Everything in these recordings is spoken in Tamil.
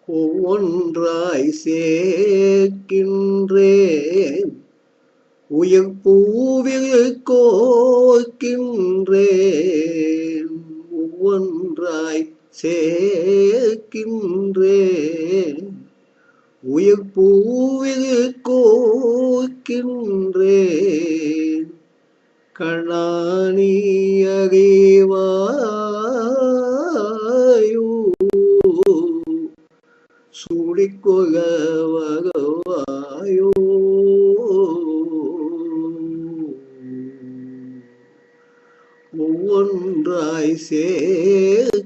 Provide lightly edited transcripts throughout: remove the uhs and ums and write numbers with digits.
ஒவ்வொன்றாய் சேர்க்கின்றேன் உயிர் பூவில் கோக்கின்றேன் ஒவ்வொன்றாய் சேர்க்கின்றேன் உயிர் பூவில் கோக்கின்றேன் கண்ணானி அறிவாயோ சூடிக்கொள்ள வருவாயோ ஒவ்வொன்றாய் சேர்க்கின்றேன்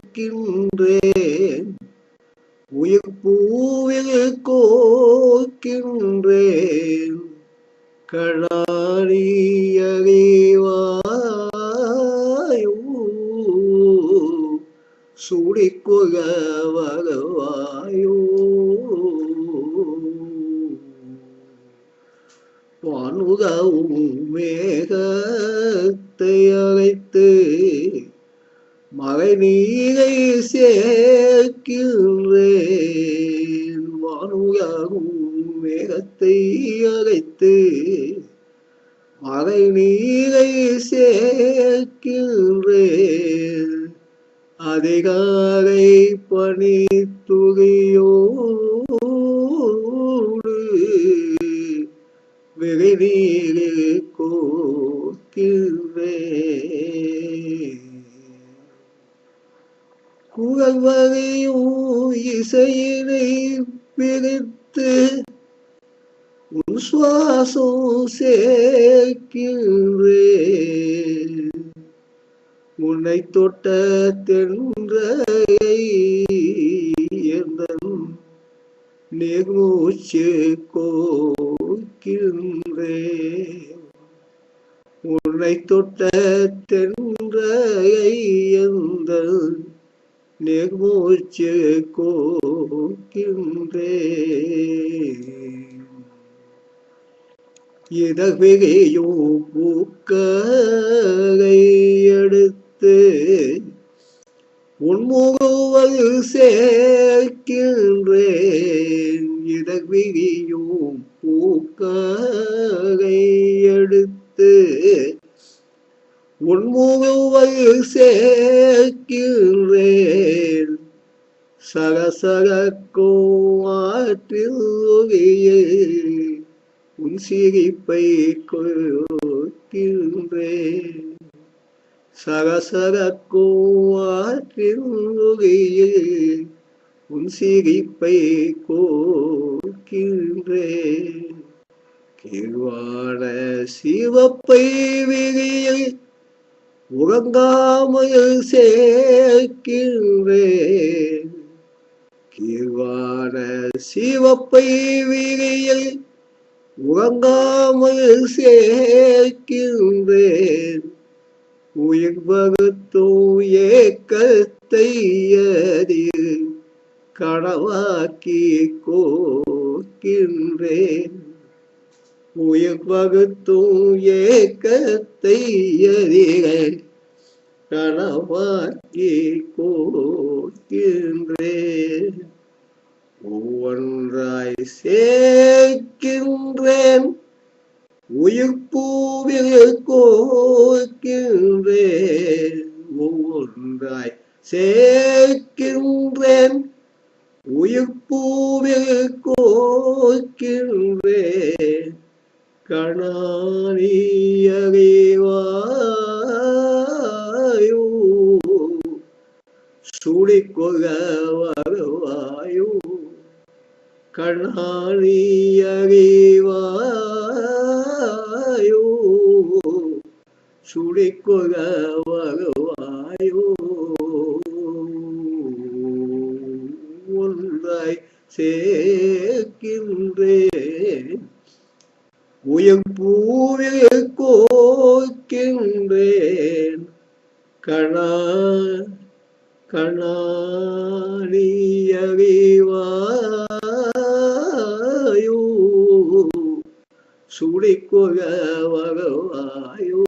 உயிர் பூவில் கோக்கின்றேன் கண்ணாடி அறிவாயோ சூடிக்கொள்ள வருவாயோ வானுதவும் மேகத்தை அழைத்து மழை நீரை சேர்க்கின்றேன் வானுதவும் மேகத்தை அழைத்து மழை நீரை சேர்க்கின்றேன் அதிகாலை பனி துளியோடு வெகுநீரில் கோக்கின்றேன் குரல் வகையும் இசையினை பிரித்து உன் சுவாசம் சேர்க்கின்றேன் உன்னை தொட்ட தென்றை எந்தன் நெருமூச்சு கோக்கின்றேன் உன்னை தொட்ட தென்றை எந்தன் நெருமூச்சு கோக்கின்றேன் இதழ்விகையும் பூக்களை எடுத்து உன்முகவல் சேர்க்கின்றேன் இதழ்விகையும் பூக்களை எடுத்து உன்முகவல் சேர்க்கின்றேன் சகசகக்கும் ஆற்றில் ஒளியே உன் சிரிப்பை கொடுக்கின்றேன் சகசகக்கும் ஆற்றில் ஒளியே உன் சிரிப்பை கொடுக்கின்றேன் கீழ்வான சிவப்பை விழியில் உறங்காமல் சேர்க்கின்றேன் கீழ்வான சிவப்பை விழியில் உறங்காமல் சேர்க்கின்றேன் உயிர் வகுத்தும் ஏக்கத்தை அதில் கனவாக்கி கோக்கின்றேன் உயிர் வகுத்தும் ஏக்கத்தை அதில் கனவாக்கி கோக்கின்றேன் ஒவ்வொன்றாய் சேர்க்கின்றேன் உயிர் பூவில் கோக்கின்றேன் ஒவ்வொன்றாய் சேர்க்கின்றேன் உயிர் பூவில் கோக்கின்றேன் கண்ணாடி அறிவாயோ சூடிக்கொள்ள வருவாயோ கண்ணாடி அறிவாயோ சூடிக்கொள்ள வருவாயோ ஒன்றாய் சேர்க்கின்றேன் உயிர் பூவில் கோக்கின்றேன் கண்ணாடி அறிவாயோ சூடிக்கொள்ள வருவாயோ